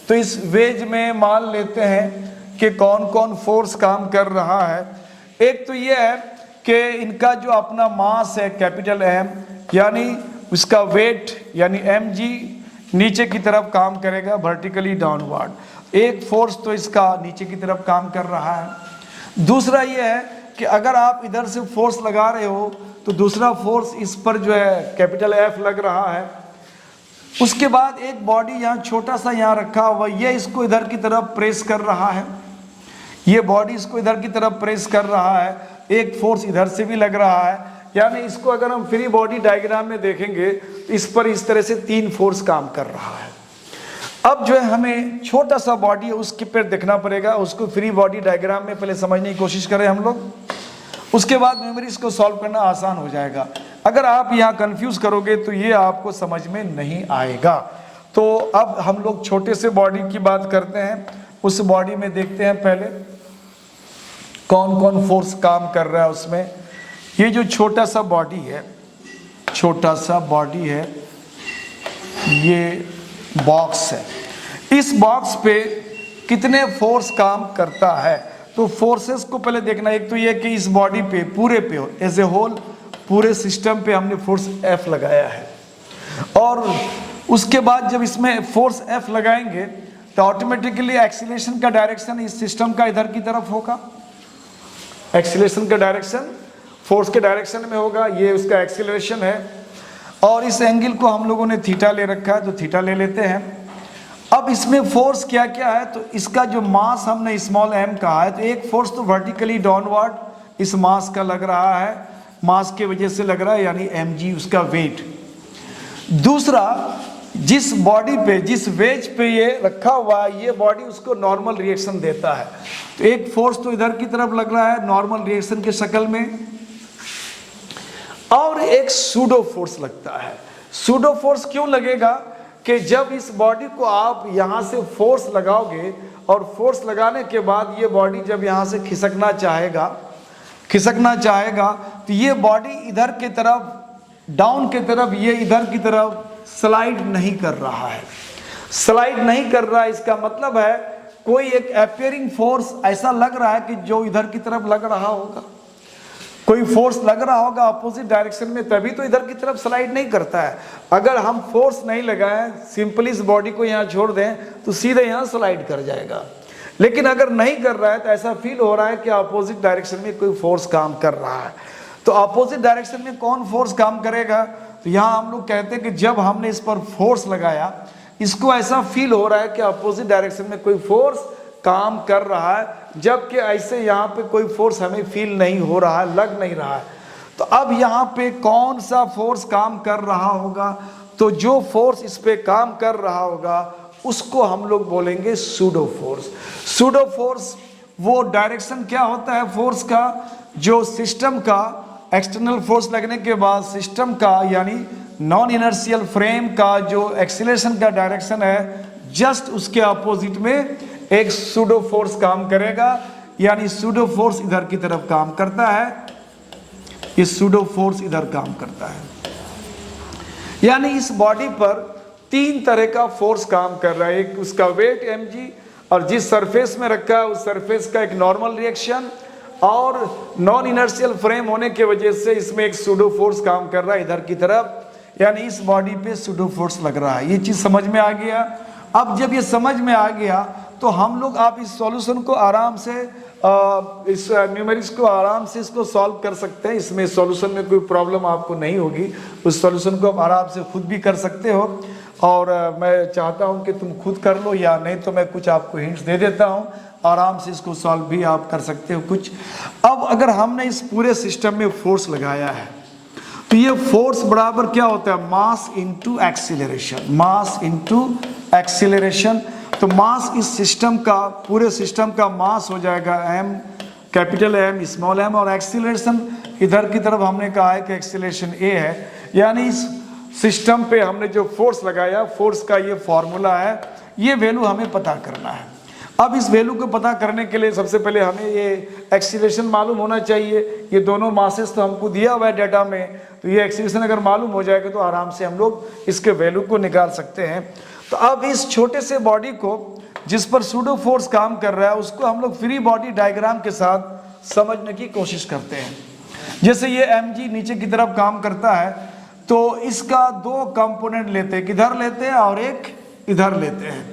तो इस वेज में मान लेते हैं कि कौन कौन फोर्स काम कर रहा है। एक तो ये है कि इनका जो अपना मास है कैपिटल एम, यानी उसका वेट यानी mg नीचे की तरफ काम करेगा वर्टिकली डाउनवर्ड। एक फोर्स तो इसका नीचे की तरफ काम कर रहा है। दूसरा ये है कि अगर आप इधर से फोर्स लगा रहे हो तो दूसरा फोर्स इस पर जो है कैपिटल F लग रहा है। उसके बाद एक बॉडी यहाँ छोटा सा यहाँ रखा हुआ, ये इसको इधर की तरफ प्रेस कर रहा है, ये बॉडी इसको इधर की तरफ प्रेस कर रहा है। एक फोर्स इधर से भी लग रहा है, यानी इसको अगर हम फ्री बॉडी डायग्राम में देखेंगे तो इस पर इस तरह से 3 फोर्स काम कर रहा है। अब जो है हमें छोटा सा बॉडी है उसके पर देखना पड़ेगा, उसको फ्री बॉडी डायग्राम में पहले समझने की कोशिश करें हम लोग, उसके बाद मेमोरीज को सॉल्व करना आसान हो जाएगा। अगर आप यहाँ कंफ्यूज करोगे तो ये आपको समझ में नहीं आएगा। तो अब हम लोग छोटे से बॉडी की बात करते हैं, उस बॉडी में देखते हैं पहले कौन कौन फोर्स काम कर रहा है उसमें। ये जो छोटा सा बॉडी है, छोटा सा बॉडी है, ये बॉक्स है, इस बॉक्स पे कितने फोर्स काम करता है। तो फोर्सेस को पहले देखना। एक तो ये कि इस बॉडी पे पूरे पे एज ए होल पूरे सिस्टम पे हमने फोर्स F लगाया है, और उसके बाद जब इसमें फोर्स F लगाएंगे तो ऑटोमेटिकली एक्सीलरेशन का डायरेक्शन इस सिस्टम का इधर की तरफ होगा। एक्सीलरेशन का डायरेक्शन फोर्स के डायरेक्शन में होगा, ये उसका एक्सीलरेशन है। और इस एंगल को हम लोगों ने थीटा ले रखा है तो थीटा ले लेते हैं। अब इसमें फोर्स क्या क्या है, तो इसका जो मास हमने स्मॉल m कहा है, तो एक फोर्स तो वर्टिकली डाउनवर्ड इस मास का लग रहा है, मास के वजह से लग रहा है, यानी mg उसका वेट। दूसरा, जिस बॉडी पे जिस वेज पे ये रखा हुआ है, ये बॉडी उसको नॉर्मल रिएक्शन देता है, तो एक फोर्स तो इधर की तरफ लग रहा है नॉर्मल रिएक्शन के शक्ल में, और एक सूडो फोर्स लगता है। सूडो फोर्स क्यों लगेगा कि जब इस बॉडी को आप यहाँ से फोर्स लगाओगे और फोर्स लगाने के बाद ये बॉडी जब यहाँ से खिसकना चाहेगा तो ये बॉडी इधर की तरफ डाउन की तरफ, ये इधर की तरफ स्लाइड नहीं कर रहा है। स्लाइड नहीं कर रहा है इसका मतलब है कोई एक अपीयरिंग फोर्स ऐसा लग रहा है कि जो इधर की तरफ लग रहा होगा, कोई फोर्स लग रहा होगा अपोजिट डायरेक्शन में, तभी तो इधर की तरफ स्लाइड नहीं करता है। अगर हम फोर्स नहीं लगाएं, सिंपली इस बॉडी को यहाँ छोड़ दें तो सीधे यहाँ स्लाइड कर जाएगा। लेकिन अगर नहीं कर रहा है तो ऐसा फील हो रहा है कि अपोजिट डायरेक्शन में कोई फोर्स काम कर रहा है। तो अपोजिट डायरेक्शन में कौन फोर्स काम करेगा? तो यहाँ हम लोग कहते हैं कि जब हमने इस पर फोर्स लगाया, इसको ऐसा फील हो रहा है कि अपोजिट डायरेक्शन में कोई फोर्स काम कर रहा है, जबकि ऐसे यहाँ पे कोई फोर्स हमें फील नहीं हो रहा है, लग नहीं रहा है। तो अब यहाँ पे कौन सा फोर्स काम कर रहा होगा? तो जो फोर्स इस पे काम कर रहा होगा उसको हम लोग बोलेंगे सूडो फोर्स। सूडो फोर्स वो डायरेक्शन क्या होता है फोर्स का, जो सिस्टम का एक्सटर्नल फोर्स लगने के बाद सिस्टम का यानी नॉन इनर्शियल फ्रेम का जो एक्सीलरेशन का डायरेक्शन है, जस्ट उसके अपोजिट में एक सूडो फोर्स काम करेगा। यानी सूडो फोर्स इधर की तरफ काम करता है, ये सूडो फोर्स इधर काम करता है। यानी इस बॉडी पर 3 तरह का फोर्स काम कर रहा है। एक उसका वेट mg, और जिस सरफेस में रखा है उस सरफेस का एक नॉर्मल रिएक्शन, और नॉन इनर्शियल फ्रेम होने की वजह से इसमें एक सूडो फोर्स काम कर रहा है इधर की तरफ। यानी इस बॉडी पे सूडो फोर्स लग रहा है। ये चीज़ समझ में आ गया। अब जब ये समझ में आ गया तो हम लोग आप इस सॉल्यूशन को आराम से इस न्यूमेरिक्स को आराम से इसको सॉल्व कर सकते हैं। इसमें सॉल्यूशन में कोई प्रॉब्लम आपको नहीं होगी। उस सॉल्यूशन को आप आराम से खुद भी कर सकते हो, और मैं चाहता हूं कि तुम खुद कर लो, या नहीं तो मैं कुछ आपको हिंट्स दे देता हूं, आराम से इसको सॉल्व भी आप कर सकते हो कुछ। अब अगर हमने इस पूरे सिस्टम में फोर्स लगाया है तो ये फोर्स बराबर क्या होता है? Mass into acceleration. Mass into acceleration. तो मास इस सिस्टम का, पूरे सिस्टम का मास हो जाएगा m, capital M small m, और एक्सीलरेशन इधर की तरफ हमने कहा है कि एक्सीलरेशन a है। यानी इस सिस्टम पे हमने जो फोर्स लगाया, फोर्स का ये फॉर्मूला है, ये वैल्यू हमें पता करना है। अब इस वैल्यू को पता करने के लिए सबसे पहले हमें ये एक्सीलरेशन मालूम होना चाहिए। ये दोनों मासेस तो हमको दिया हुआ है डाटा में, तो ये एक्सीलरेशन अगर मालूम हो जाएगा तो आराम से हम लोग इसके वैल्यू को निकाल सकते हैं। तो अब इस छोटे से बॉडी को जिस पर सूडो फोर्स काम कर रहा है, उसको हम लोग फ्री बॉडी डायग्राम के साथ समझने की कोशिश करते हैं। जैसे ये mg नीचे की तरफ काम करता है, तो इसका 2 कंपोनेंट लेते हैं, किधर लेते हैं और एक इधर लेते हैं।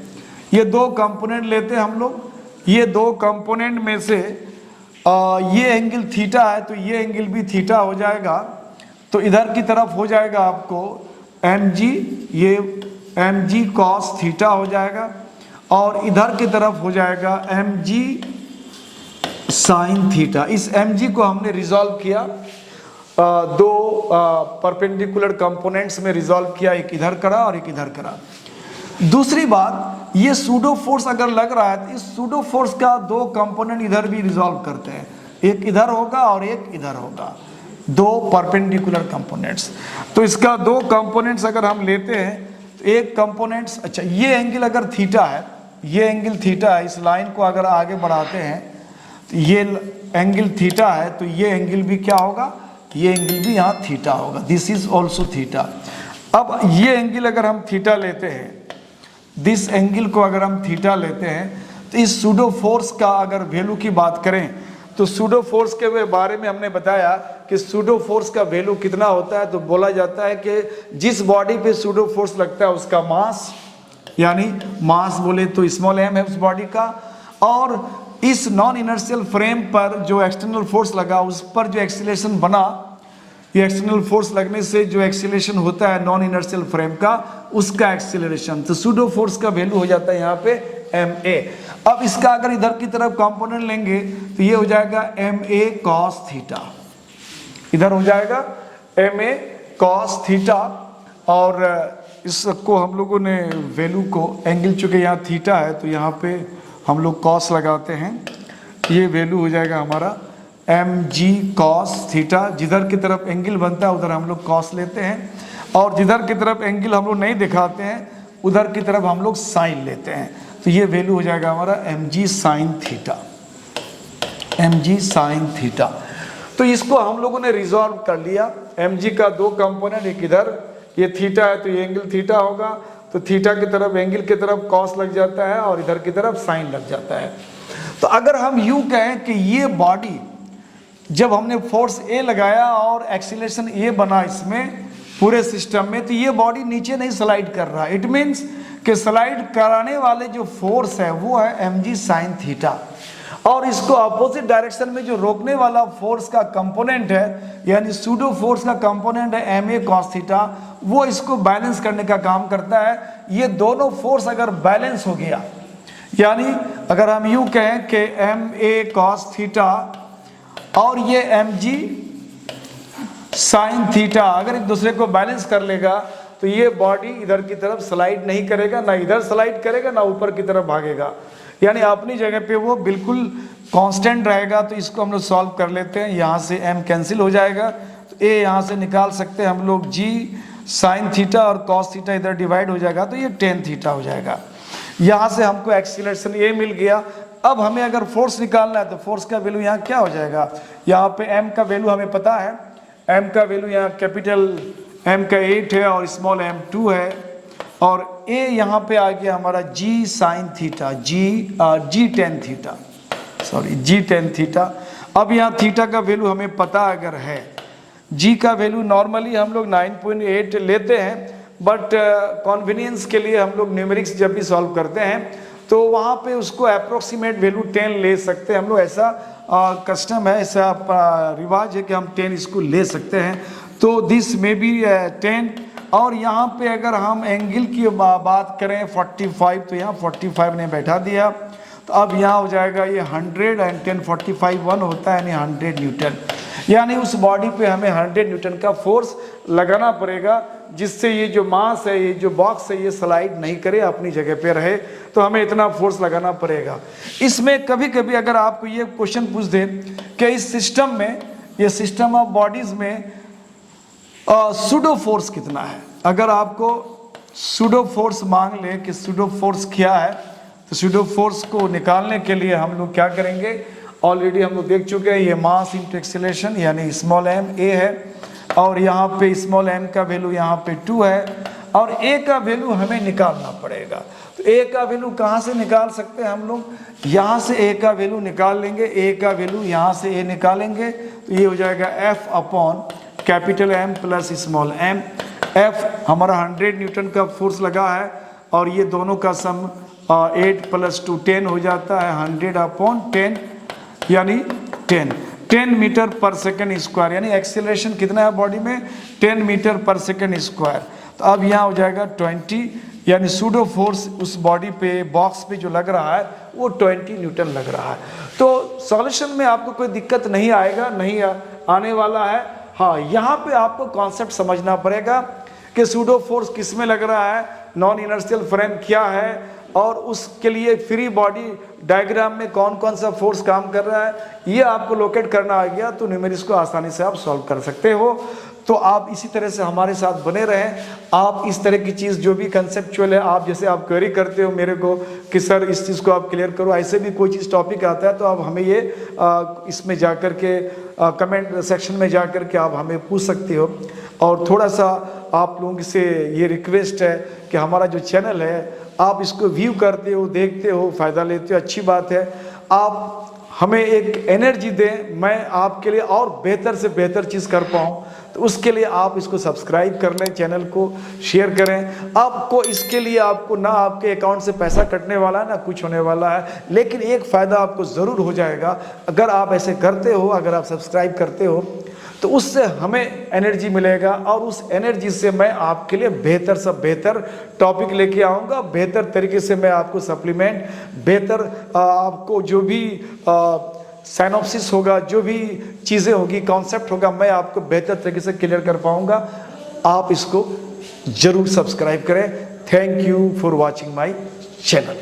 ये 2 कंपोनेंट लेते हैं हम लोग। ये 2 कंपोनेंट में से ये एंगल थीटा है, तो ये एंगल भी थीटा हो जाएगा। तो इधर की तरफ हो जाएगा आपको mg, ये mg cos थीटा हो जाएगा, और इधर की तरफ हो जाएगा mg sin थीटा। इस mg को हमने रिजॉल्व किया 2 परपेंडिकुलर कंपोनेंट्स में रिजॉल्व किया, एक इधर करा और एक इधर करा। दूसरी बात, ये सूडो फोर्स अगर लग रहा है तो इस सूडो फोर्स का 2 कंपोनेंट इधर भी रिजॉल्व करते हैं, एक इधर होगा और एक इधर होगा, 2 परपेंडिकुलर कंपोनेंट्स। तो इसका 2 कंपोनेंट्स अगर हम लेते हैं तो एक कंपोनेंट्स, अच्छा ये एंगल अगर थीटा है, ये एंगल थीटा है, इस लाइन को अगर आगे बढ़ाते हैं तो ये एंगल थीटा है, तो ये एंगल भी क्या होगा? ये एंगल भी यहाँ थीटा होगा। This is also theta. अब ये एंगल अगर हम थीटा लेते हैं, दिस एंगल को अगर हम थीटा लेते हैं, तो इस सूडो फोर्स का अगर वैल्यू की बात करें तो सूडो फोर्स के बारे में हमने बताया कि सूडो फोर्स का वैल्यू कितना होता है। तो बोला जाता है कि जिस बॉडी पे सूडो फोर्स लगता है उसका मास, यानी मास बोले तो स्मॉल m है उस बॉडी का, और इस नॉन इनर्शियल फ्रेम पर जो एक्सटर्नल फोर्स लगा उस पर जो एक्सीलरेशन बना, ये एक्सटर्नल फोर्स लगने से जो एक्सीलरेशन होता है नॉन इनर्शियल फ्रेम का, उसका एक्सीलरेशन। तो सूडो फोर्स का वैल्यू हो जाता है यहाँ पे ma। अब इसका अगर इधर की तरफ कंपोनेंट लेंगे तो ये हो जाएगा ma cos थीटा, इधर हो जाएगा ma cos थीटा, और इसको हम लोगों ने वैल्यू को एंगल, चूँकि यहाँ थीटा है तो यहाँ पे हम लोग cos लगाते हैं, ये वैल्यू हो जाएगा हमारा mg cos थीटा। जिधर की तरफ एंगल बनता है उधर हम लोग cos लेते हैं, और जिधर की तरफ एंगल हम लोग नहीं दिखाते हैं उधर की तरफ हम लोग साइन लेते हैं। तो ये वैल्यू हो जाएगा हमारा mg sin theta, mg sin theta. तो इसको हम लोगों ने रिजॉल्व कर लिया। mg का 2 कंपोनेंट, एक इधर, ये थीटा है तो ये एंगल थीटा होगा, तो थीटा की तरफ एंगल की तरफ cos लग जाता है और इधर की तरफ साइन लग जाता है। तो अगर हम यूं कहें कि ये बॉडी जब हमने फोर्स A लगाया और एक्सीलरेशन A बना इसमें पूरे सिस्टम में, तो ये बॉडी नीचे नहीं स्लाइड कर रहा है। इट मीन्स कि स्लाइड कराने वाले जो फोर्स है वो है mg sin थीटा, और इसको अपोजिट डायरेक्शन में जो रोकने वाला फोर्स का कंपोनेंट है यानी सूडो फोर्स का कंपोनेंट है ma cos थीटा, वो इसको बैलेंस करने का काम करता है। ये दोनों फोर्स अगर बैलेंस हो गया, यानी अगर हम यूं कहें कि ma cos थीटा और ये mg sin थीटा अगर एक दूसरे को बैलेंस कर लेगा तो ये बॉडी इधर की तरफ स्लाइड नहीं करेगा, ना इधर स्लाइड करेगा, ना ऊपर की तरफ भागेगा, यानी अपनी जगह पे वो बिल्कुल कांस्टेंट रहेगा। तो इसको हम लोग सॉल्व कर लेते हैं। यहाँ से m कैंसिल हो जाएगा तो a यहाँ से निकाल सकते हैं हम लोग g sin थीटा और cos थीटा इधर डिवाइड हो जाएगा तो ये tan थीटा हो जाएगा। यहाँ से हमको एक्सीलरेशन a मिल गया। अब हमें अगर फोर्स निकालना है तो फोर्स का वैल्यू यहाँ क्या हो जाएगा, यहाँ पे m का वैल्यू हमें पता है, m का वैल्यू यहाँ कैपिटल m का 8 है और स्मॉल m 2 है, और a यहाँ पे आ गया हमारा g sin theta, g tan theta, sorry g tan theta. अब यहाँ थीटा का वैल्यू हमें पता अगर है, g का वैल्यू नॉर्मली हम लोग 9.8 लेते हैं, बट कन्वीनियंस के लिए हम लोग न्यूमेरिक्स जब भी सॉल्व करते हैं तो वहाँ पे उसको अप्रोक्सीमेट वैल्यू 10 ले सकते हैं हम लोग, ऐसा कस्टम है, ऐसा रिवाज है कि हम 10 इसको ले सकते हैं। तो दिस में भी 10, और यहाँ पे अगर हम एंगल की बात करें 45, तो यहाँ 45 ने बैठा दिया, तो अब यहाँ हो जाएगा ये 100 एंड 10 45 1 होता है यानी 100 न्यूटन, यानी उस बॉडी पे हमें 100 न्यूटन का फोर्स लगाना पड़ेगा, जिससे ये जो मास है, ये जो बॉक्स है, ये स्लाइड नहीं करे, अपनी जगह पे रहे, तो हमें इतना फोर्स लगाना पड़ेगा। इसमें कभी कभी अगर आपको ये क्वेश्चन पूछ दे कि इस सिस्टम में, ये सिस्टम ऑफ बॉडीज में सूडो फोर्स कितना है, अगर आपको सूडो फोर्स मांग ले कि सूडो फोर्स क्या है, तो सूडो फोर्स को निकालने के लिए हम लोग क्या करेंगे, ऑलरेडी हम लोग देख चुके हैं, ये मास इंटू एक्सीलरेशन यानी स्मॉल m a है, और यहाँ पे स्मॉल m का वैल्यू यहाँ पे 2 है, और a का वैल्यू हमें निकालना पड़ेगा। तो a का वैल्यू कहाँ से निकाल सकते हैं हम लोग, यहाँ से a का वैल्यू निकाल लेंगे, a का वैल्यू यहाँ से a निकालेंगे तो ये हो जाएगा f upon capital M plus small m। f हमारा 100 न्यूटन का फोर्स लगा है, और ये दोनों का सम 8 + 2 10 हो जाता है, 100 अपॉन 10 यानी 10 मीटर पर सेकेंड स्क्वायर, यानी एक्सेलरेशन कितना है बॉडी में 10 मीटर पर सेकेंड स्क्वायर। तो अब यहाँ हो जाएगा 20, यानी सूडो फोर्स उस बॉडी पे, बॉक्स पे जो लग रहा है वो 20 न्यूटन लग रहा है। तो सॉल्यूशन में आपको कोई दिक्कत नहीं आएगा, नहीं आने वाला है। हाँ, यहाँ पे आपको कॉन्सेप्ट समझना पड़ेगा कि सूडो फोर्स किस में लग रहा है, नॉन इनर्शियल फ्रेम क्या है, और उसके लिए फ्री बॉडी डायग्राम में कौन कौन सा फोर्स काम कर रहा है, ये आपको लोकेट करना आ गया तो न्यूमेरिक्स को आसानी से आप सॉल्व कर सकते हो। तो आप इसी तरह से हमारे साथ बने रहें। आप इस तरह की चीज़ जो भी कंसेप्चुअल है, आप जैसे आप क्वेरी करते हो मेरे को कि सर इस चीज़ को आप क्लियर करो, ऐसे भी कोई चीज़ टॉपिक आता है तो आप हमें ये इसमें जा कर के कमेंट सेक्शन में जा कर के आप हमें पूछ सकते हो। और थोड़ा सा आप लोगों से ये रिक्वेस्ट है कि हमारा जो चैनल है आप इसको व्यू करते हो, देखते हो, फ़ायदा लेते हो, अच्छी बात है। आप हमें एक एनर्जी दें, मैं आपके लिए और बेहतर से बेहतर चीज़ कर पाऊँ, तो उसके लिए आप इसको सब्सक्राइब कर लें, चैनल को शेयर करें। आपको इसके लिए आपको ना आपके अकाउंट से पैसा कटने वाला है ना कुछ होने वाला है, लेकिन एक फ़ायदा आपको ज़रूर हो जाएगा अगर आप ऐसे करते हो, अगर आप सब्सक्राइब करते हो तो उससे हमें एनर्जी मिलेगा, और उस एनर्जी से मैं आपके लिए बेहतर से बेहतर टॉपिक लेके आऊँगा, बेहतर तरीके से मैं आपको सप्लीमेंट, बेहतर आपको जो भी साइनॉप्सिस होगा, जो भी चीज़ें होगी, कॉन्सेप्ट होगा, मैं आपको बेहतर तरीके से क्लियर कर पाऊँगा। आप इसको ज़रूर सब्सक्राइब करें। Thank you for watching my channel.